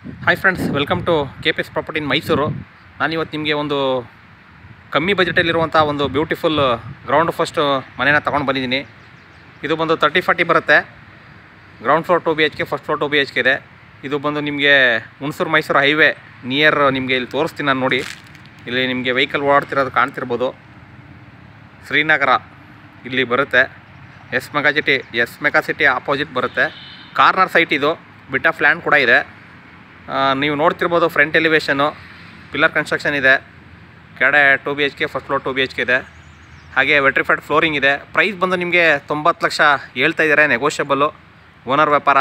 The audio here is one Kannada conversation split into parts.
Hi friends, welcome to KPS property in Mysuru. ನಾನಿವತ್ತು ನಿಮಗೆ ಒಂದು ಕಮ್ಮಿ ಬಜೆಟಲ್ಲಿರುವಂಥ ಒಂದು ಬ್ಯೂಟಿಫುಲ್ ಗ್ರೌಂಡ್ ಫಸ್ಟ್ ಮನೇನ ತೊಗೊಂಡು ಬಂದಿದ್ದೀನಿ. ಇದು ಬಂದು 30-40 ಬರುತ್ತೆ. Ground floor 2 BHK, first floor 2 BHK ಇದೆ. ಇದು ಬಂದು ನಿಮಗೆ ಹುಣಸೂರು ಮೈಸೂರು ಹೈವೇ ನಿಯರ್ ನಿಮಗೆ ಇಲ್ಲಿ ತೋರಿಸ್ತೀನಿ ನಾನು. ನೋಡಿ, ಇಲ್ಲಿ ನಿಮಗೆ ವೆಹಿಕಲ್ ಓಡಾಡ್ತಿರೋದು ಕಾಣ್ತಿರ್ಬೋದು. ಶ್ರೀನಗರ ಇಲ್ಲಿ ಬರುತ್ತೆ. ಎಸ್ ಮೆಗಾ ಸಿಟಿ ಆಪೋಸಿಟ್ ಬರುತ್ತೆ. ಕಾರ್ನರ್ ಸೈಟ್ ಇದು. ಬಿಟ್ ಆಫ್ ಲ್ಯಾಂಡ್ ಕೂಡ ಇದೆ. ನೀವು ನೋಡ್ತಿರ್ಬೋದು ಫ್ರಂಟ್ ಎಲಿವೇಷನು, ಪಿಲ್ಲರ್ ಕನ್ಸ್ಟ್ರಕ್ಷನ್ ಇದೆ. ಕೆಳಗಡೆ 2 BHK, ಫಸ್ಟ್ ಫ್ಲೋರ್ 2 BHK ಇದೆ. ಹಾಗೆ ವೆಟ್ರಿಫೈಡ್ ಫ್ಲೋರಿಂಗ್ ಇದೆ. ಪ್ರೈಸ್ ಬಂದು ನಿಮಗೆ 90 ಲಕ್ಷ ಹೇಳ್ತಾ ಇದ್ದಾರೆ, ನೆಗೋಷಿಯಬಲ್ಲು. ಓನರ್ ವ್ಯಾಪಾರ.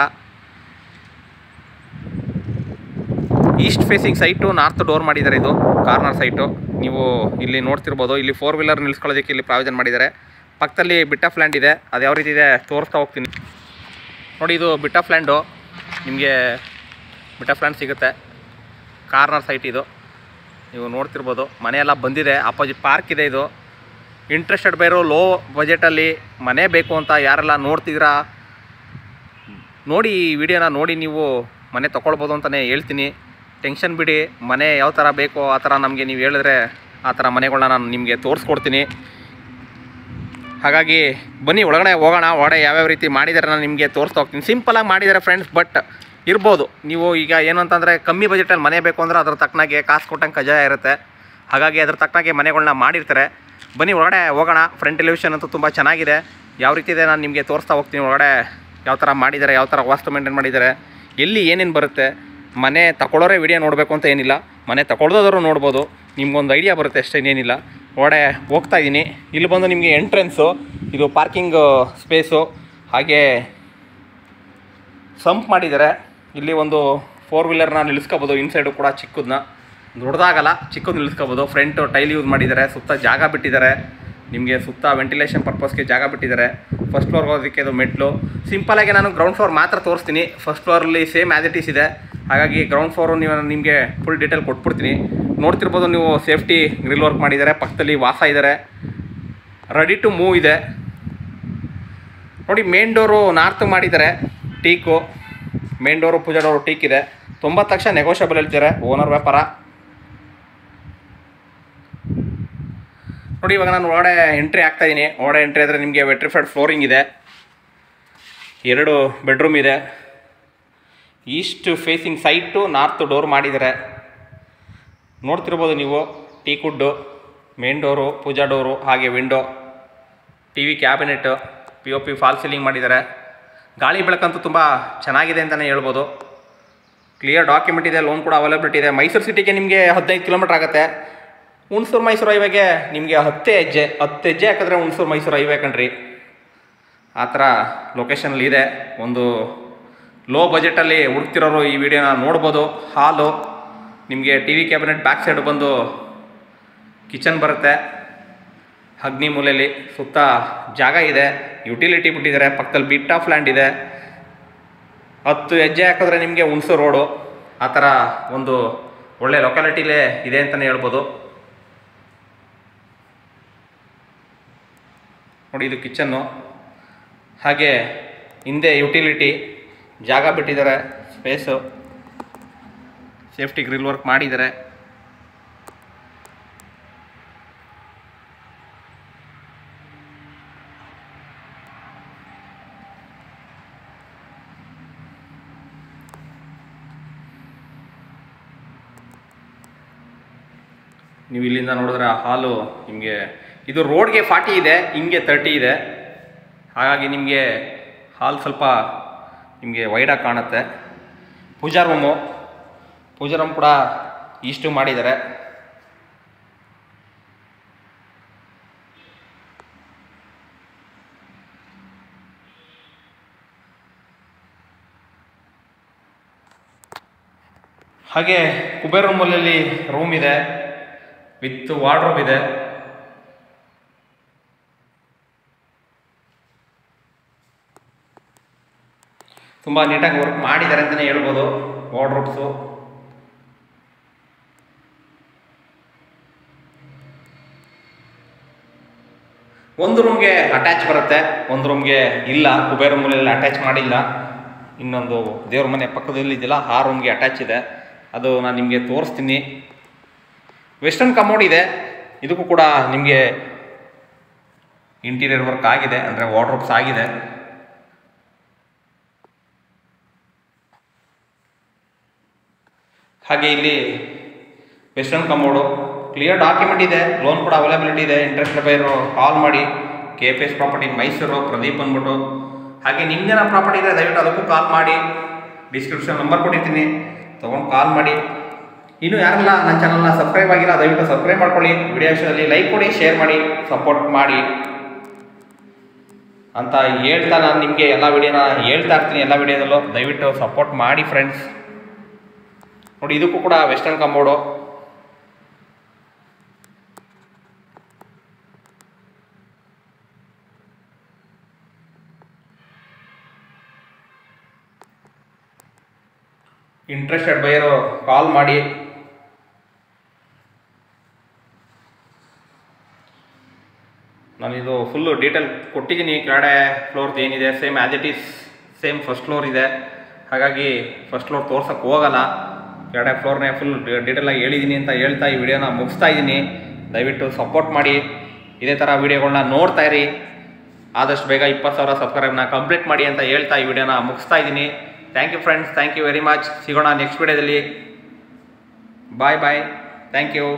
East facing site, north door ಮಾಡಿದ್ದಾರೆ. ಇದು ಕಾರ್ನರ್ ಸೈಟು. ನೀವು ಇಲ್ಲಿ ನೋಡ್ತಿರ್ಬೋದು. ಇಲ್ಲಿ 4 ವೀಲರ್ ನಿಲ್ಸ್ಕೊಳ್ಳೋದಕ್ಕೆ ಇಲ್ಲಿ ಪ್ರಾವಿಷನ್ ಮಾಡಿದ್ದಾರೆ. ಪಕ್ಕದಲ್ಲಿ ಬಿಟ್ ಆಫ್ ಲ್ಯಾಂಡ್ ಇದೆ. ಅದು ಯಾವ ರೀತಿ ಇದೆ ತೋರಿಸ್ತಾ ಹೋಗ್ತೀನಿ ನೋಡಿ. ಇದು ಬಿಟ್ ಆಫ್ ಲ್ಯಾಂಡು, ನಿಮಗೆ ಬಿಟ್ ಆಫ್ ಲ್ಯಾಂಡ್ ಸಿಗುತ್ತೆ. ಕಾರ್ನರ್ ಸೈಟ್ ಇದು. ನೀವು ನೋಡ್ತಿರ್ಬೋದು. ಮನೆಯೆಲ್ಲ ಬಂದಿದೆ. ಆಪೋಸಿಟ್ ಪಾರ್ಕ್ ಇದೆ. ಇದು ಇಂಟ್ರೆಸ್ಟೆಡ್ ಬೇರೋ ಲೋ ಬಜೆಟಲ್ಲಿ ಮನೆ ಬೇಕು ಅಂತ ಯಾರೆಲ್ಲ ನೋಡ್ತಿದ್ದೀರಾ ನೋಡಿ, ಈ ವಿಡಿಯೋನ ನೋಡಿ ನೀವು ಮನೆ ತೊಗೊಳ್ಬೋದು ಅಂತಲೇ ಹೇಳ್ತೀನಿ. ಟೆನ್ಷನ್ ಬಿಡಿ. ಮನೆ ಯಾವ ಥರ ಬೇಕೋ ಆ ಥರ ನಮಗೆ ನೀವು ಹೇಳಿದ್ರೆ ಆ ಥರ ಮನೆಗಳನ್ನ ನಾನು ನಿಮಗೆ ತೋರಿಸ್ಕೊಡ್ತೀನಿ. ಹಾಗಾಗಿ ಬನ್ನಿ ಒಳಗಡೆ ಹೋಗೋಣ. ಒಳಗಡೆ ಯಾವ್ಯಾವ ರೀತಿ ಮಾಡಿದ್ದಾರೆ ನಾನು ನಿಮಗೆ ತೋರಿಸ್ತಾ ಹೋಗ್ತೀನಿ. ಸಿಂಪಲಾಗಿ ಮಾಡಿದ್ದಾರೆ ಫ್ರೆಂಡ್ಸ್, ಬಟ್ ಇರ್ಬೋದು. ನೀವು ಈಗ ಏನು ಅಂತಂದರೆ ಕಮ್ಮಿ ಬಜೆಟಲ್ಲಿ ಮನೆ ಬೇಕು ಅಂದರೆ ಅದ್ರ ತಕ್ಕನಾಗೆ ಕಾಸು ಕೊಟ್ಟಂಗೆ ಕಜಾಯ ಇರುತ್ತೆ. ಹಾಗಾಗಿ ಅದ್ರ ತಕ್ಕನಾಗೆ ಮನೆಗಳನ್ನ ಮಾಡಿರ್ತಾರೆ. ಬನ್ನಿ ಒಳಗಡೆ ಹೋಗೋಣ. ಫ್ರಂಟ್ ಎಲಿವೇಷನ್ ಅಂತೂ ತುಂಬ ಚೆನ್ನಾಗಿದೆ. ಯಾವ ರೀತಿ ಇದೆ ನಾನು ನಿಮಗೆ ತೋರಿಸ್ತಾ ಹೋಗ್ತೀನಿ. ಒಳಗಡೆ ಯಾವ ಥರ ಮಾಡಿದ್ದಾರೆ, ಯಾವ ಥರ ವಾಸ್ತು ಮೇಂಟೈನ್ ಮಾಡಿದ್ದಾರೆ, ಎಲ್ಲಿ ಏನೇನು ಬರುತ್ತೆ. ಮನೆ ತಗೊಳ್ಳೋರೇ ವಿಡಿಯೋ ನೋಡಬೇಕು ಅಂತ ಏನಿಲ್ಲ, ಮನೆ ತಗೊಳ್ದೋದ್ರು ನೋಡ್ಬೋದು. ನಿಮ್ಗೊಂದು ಐಡಿಯಾ ಬರುತ್ತೆ ಅಷ್ಟೇ, ಇನ್ನೇನಿಲ್ಲ. ಒಳಗಡೆ ಹೋಗ್ತಾ ಇದ್ದೀನಿ. ಇಲ್ಲಿ ಬಂದು ನಿಮಗೆ ಎಂಟ್ರೆನ್ಸು, ಇದು ಪಾರ್ಕಿಂಗ್ ಸ್ಪೇಸು. ಹಾಗೆ ಸಂಪ್ ಮಾಡಿದ್ದಾರೆ. ಇಲ್ಲಿ ಒಂದು 4 ವೀಲರ್ನ ನಿಲ್ಲಿಸ್ಕೋಬೋದು. ಇನ್ಸೈಡು ಕೂಡ ಚಿಕ್ಕದನ್ನ, ದೊಡ್ಡದಾಗಲ್ಲ, ಚಿಕ್ಕದು ನಿಲ್ಲಿಸ್ಕೋಬೋದು. ಫ್ರಂಟು ಟೈಲ್ ಯೂಸ್ ಮಾಡಿದ್ದಾರೆ. ಸುತ್ತ ಜಾಗ ಬಿಟ್ಟಿದ್ದಾರೆ. ನಿಮಗೆ ಸುತ್ತ ವೆಂಟಿಲೇಷನ್ ಪರ್ಪಸ್ಗೆ ಜಾಗ ಬಿಟ್ಟಿದ್ದಾರೆ. ಫಸ್ಟ್ ಫ್ಲೋರ್ಗೆ ಹೋಗೋದಕ್ಕೆ ಇದು ಮೆಟ್ಲು. ಸಿಂಪಲಾಗಿ ನಾನು ಗ್ರೌಂಡ್ ಫ್ಲೋರ್ ಮಾತ್ರ ತೋರಿಸ್ತೀನಿ. ಫಸ್ಟ್ ಫ್ಲೋರಲ್ಲಿ ಸೇಮ್ ಆ್ಯಸ್ ಇಟ್ ಈಸ್ ಇದೆ. ಹಾಗಾಗಿ ಗ್ರೌಂಡ್ ಫ್ಲೋರು ನಿಮಗೆ ಫುಲ್ ಡೀಟೇಲ್ ಕೊಟ್ಬಿಡ್ತೀನಿ. ನೋಡ್ತಿರ್ಬೋದು ನೀವು. ಸೇಫ್ಟಿ ಗ್ರಿಲ್ ವರ್ಕ್ ಮಾಡಿದ್ದಾರೆ. ಪಕ್ಕದಲ್ಲಿ ವಾಸ ಇದ್ದಾರೆ. ರೆಡಿ ಟು ಮೂವ್ ಇದೆ ನೋಡಿ. ಮೇನ್ ಡೋರು ನಾರ್ತ್ ಮಾಡಿದ್ದಾರೆ, ಟೀಕು. ಮೇನ್ ಡೋರು, ಪೂಜಾ ಡೋರು ಟೀಕ್ ಇದೆ. 90 ಲಕ್ಷ ನೆಗೋಷಿಯಬಲ್ ಹೇಳ್ತಾರೆ, ಓನರ್ ವ್ಯಾಪಾರ. ನೋಡಿ, ಇವಾಗ ನಾನು ಒಳಗಡೆ ಎಂಟ್ರಿ ಆಗ್ತಾಯಿದ್ದೀನಿ. ಒಳಗಡೆ ಎಂಟ್ರಿ ಆದರೆ ನಿಮಗೆ ವೆಟ್ರಿಫೈಡ್ ಫ್ಲೋರಿಂಗ್ ಇದೆ. 2 ಬೆಡ್ರೂಮ್ ಇದೆ. East facing site, north door ಮಾಡಿದ್ದಾರೆ. ನೋಡ್ತಿರ್ಬೋದು ನೀವು. ಟೀಕ್ ವುಡ್ಡು, ಮೇನ್ ಡೋರು, ಪೂಜಾ ಡೋರು, ಹಾಗೆ window, TV cabinet, POP fall ceiling ಮಾಡಿದ್ದಾರೆ. ಗಾಳಿ ಬೆಳಕಂತೂ ತುಂಬ ಚೆನ್ನಾಗಿದೆ ಅಂತಲೇ ಹೇಳ್ಬೋದು. ಕ್ಲಿಯರ್ ಡಾಕ್ಯುಮೆಂಟ್ ಇದೆ. ಲೋನ್ ಕೂಡ ಅವೈಲಬಿಲಿಟಿ ಇದೆ. ಮೈಸೂರು ಸಿಟಿಗೆ ನಿಮಗೆ 15 ಕಿಲೋಮೀಟ್ರ್ ಆಗುತ್ತೆ. ಹುಣಸೂರು ಮೈಸೂರು ಹೈವೇಗೆ ನಿಮಗೆ 10 ಹೆಜ್ಜೆ ಹಾಕಿದ್ರೆ ಹುಣಸೂರು ಮೈಸೂರು ಹೈವೇ ಕಣ್ರಿ. ಆ ಥರ ಲೊಕೇಶನಲ್ಲಿ ಇದೆ. ಒಂದು ಲೋ ಬಜೆಟಲ್ಲಿ ಹುಡುಕ್ತಿರೋರು ಈ ವಿಡಿಯೋನ ನೋಡ್ಬೋದು. ಹಾಲು, ನಿಮಗೆ TV ಕ್ಯಾಬಿನೆಟ್, ಬ್ಯಾಕ್ ಸೈಡ್ ಬಂದು ಕಿಚನ್ ಬರುತ್ತೆ. ಅಗ್ನಿ ಮೂಲೆಯಲ್ಲಿ ಸುತ್ತ ಜಾಗ ಇದೆ. ಯುಟಿಲಿಟಿ ಬಿಟ್ಟಿದ್ದಾರೆ. ಪಕ್ಕದಲ್ಲಿ ಬಿಟ್ ಆಫ್ ಲ್ಯಾಂಡ್ ಇದೆ. 10 ಹೆಜ್ಜೆ ಹಾಕಿದ್ರೆ ನಿಮಗೆ ಹುಣಸೂರು ರೋಡು. ಆ ಥರ ಒಂದು ಒಳ್ಳೆ ಲೊಕ್ಯಾಲಿಟಿಲೇ ಇದೆ ಅಂತಲೇ ಹೇಳ್ಬೋದು. ನೋಡಿ, ಇದು ಕಿಚನ್ನು. ಹಾಗೆ ಹಿಂದೆ ಯುಟಿಲಿಟಿ ಜಾಗ ಬಿಟ್ಟಿದ್ದಾರೆ. ಸ್ಪೇಸು, ಸೇಫ್ಟಿ ಗ್ರಿಲ್ ವರ್ಕ್ ಮಾಡಿದ್ದಾರೆ. ನೀವು ಇಲ್ಲಿಂದ ನೋಡಿದ್ರೆ ಹಾಲು ನಿಮಗೆ ಇದು ರೋಡ್ಗೆ 40 ಇದೆ, ಹಿಂಗೆ 30 ಇದೆ. ಹಾಗಾಗಿ ನಿಮಗೆ ಹಾಲ್ ಸ್ವಲ್ಪ ನಿಮಗೆ ವೈಡಾಗಿ ಕಾಣುತ್ತೆ. ಪೂಜಾ ರೂಮ್ ಕೂಡ ಈಸ್ಟು ಮಾಡಿದ್ದಾರೆ. ಹಾಗೆ ಕುಬೇರ್ ರೂಮಲ್ಲಿ ರೂಮ್ ಇದೆ, ವಿತ್ ವಾರ್ಡ್ರೋಬ್ ಇದೆ. ತುಂಬ ನೀಟಾಗಿ ವರ್ಕ್ ಮಾಡಿದ್ದಾರೆ ಅಂತಲೇ ಹೇಳ್ಬೋದು. ವಾರ್ಡ್ರೋಬ್ಸು, ಒಂದು ರೂಮ್ಗೆ ಅಟ್ಯಾಚ್ ಬರುತ್ತೆ, ಒಂದು ರೂಮ್ಗೆ ಇಲ್ಲ. ಕುಬೇರ ರೂಮಲ್ಲಿ ಅಟ್ಯಾಚ್ ಮಾಡಿಲ್ಲ. ಇನ್ನೊಂದು ದೇವ್ರ ಮನೆ ಪಕ್ಕದಲ್ಲಿ ಇದೆಯಲ್ಲ, ಆ ರೂಮ್ಗೆ ಅಟ್ಯಾಚ್ ಇದೆ. ಅದು ನಾನು ನಿಮಗೆ ತೋರಿಸ್ತೀನಿ. ವೆಸ್ಟರ್ನ್ ಕಮೋಡ್ ಇದೆ, ಇದಕ್ಕೂ ಕೂಡ ನಿಮಗೆ ಇಂಟೀರಿಯರ್ ವರ್ಕ್ ಆಗಿದೆ, ಅಂದರೆ ವಾರ್ಡ್ರೋಬ್ಸ್ ಆಗಿದೆ. ಹಾಗೆ ಇಲ್ಲಿ ವೆಸ್ಟರ್ನ್ ಕಮೋಡು ಕ್ಲಿಯರ್ ಡಾಕ್ಯುಮೆಂಟ್ ಇದೆ, ಲೋನ್ ಕೂಡ ಅವೈಲಬಿಲಿಟಿ ಇದೆ. ಇಂಟ್ರೆಸ್ಟ್ ಬೈರು ಕಾಲ್ ಮಾಡಿ. KPS ಪ್ರಾಪರ್ಟಿ ಮೈಸೂರು, ಪ್ರದೀಪ್ ಅಂದ್ಬಿಟ್ಟು. ಹಾಗೆ ನಿಮ್ದೇನೋ ಪ್ರಾಪರ್ಟಿ ಇದೆ ದಯವಿಟ್ಟು ಅದಕ್ಕೂ ಕಾಲ್ ಮಾಡಿ, ಡಿಸ್ಕ್ರಿಪ್ಷನ್ ನಂಬರ್ ಕೊಟ್ಟಿರ್ತೀನಿ, ತೊಗೊಂಡು ಕಾಲ್ ಮಾಡಿ. ಇನ್ನೂ ಯಾರೆಲ್ಲ ನನ್ನ ಚಾನಲ್ನ ಸಬ್ಸ್ಕ್ರೈಬ್ ಆಗಿಲ್ಲ ದಯವಿಟ್ಟು ಸಬ್ಸ್ಕ್ರೈಬ್ ಮಾಡ್ಕೊಳ್ಳಿ, ವಿಡಿಯೋ ಇಷ್ಟದಲ್ಲಿ ಲೈಕ್ ಕೊಡಿ, ಶೇರ್ ಮಾಡಿ, ಸಪೋರ್ಟ್ ಮಾಡಿ ಅಂತ ಹೇಳ್ತಾ ನಾನು ನಿಮಗೆ ಎಲ್ಲ ವಿಡಿಯೋನ ಹೇಳ್ತಾ ಇರ್ತೀನಿ. ಎಲ್ಲ ವಿಡಿಯೋದಲ್ಲೂ ದಯವಿಟ್ಟು ಸಪೋರ್ಟ್ ಮಾಡಿ ಫ್ರೆಂಡ್ಸ್. ನೋಡಿ, ಇದಕ್ಕೂ ಕೂಡ western commode. Interested buyer call ಮಾಡಿ. ನಾನಿದು ಫುಲ್ಲು ಡೀಟೇಲ್ ಕೊಟ್ಟಿದ್ದೀನಿ. ಕೆಳಗಡೆ ಫ್ಲೋರ್ದು ಏನಿದೆ same as it is same first floor ಇದೆ, ಹಾಗಾಗಿ ಫಸ್ಟ್ ಫ್ಲೋರ್ ತೋರ್ಸೋಕ್ಕೆ ಹೋಗಲ್ಲ. ಕೆಳಗಡೆ ಫ್ಲೋರ್ನೇ ಫುಲ್ ಡೀಟೇಲಾಗಿ ಹೇಳಿದ್ದೀನಿ ಅಂತ ಹೇಳ್ತಾ ಈ ವಿಡಿಯೋನ ಮುಗಿಸ್ತಾ ಇದ್ದೀನಿ. ದಯವಿಟ್ಟು ಸಪೋರ್ಟ್ ಮಾಡಿ, ಇದೇ ಥರ ವಿಡಿಯೋಗಳನ್ನ ನೋಡ್ತಾ ಇರಿ. ಆದಷ್ಟು ಬೇಗ 20,000 ಸಬ್ಸ್ಕ್ರೈಬ್ನ ಕಂಪ್ಲೀಟ್ ಮಾಡಿ ಅಂತ ಹೇಳ್ತಾ ಈ ವಿಡಿಯೋನ ಮುಗಿಸ್ತಾ ಇದ್ದೀನಿ. Thank you friends, thank you very much. ಸಿಗೋಣ ನೆಕ್ಸ್ಟ್ ವಿಡಿಯೋದಲ್ಲಿ. Bye bye, thank you.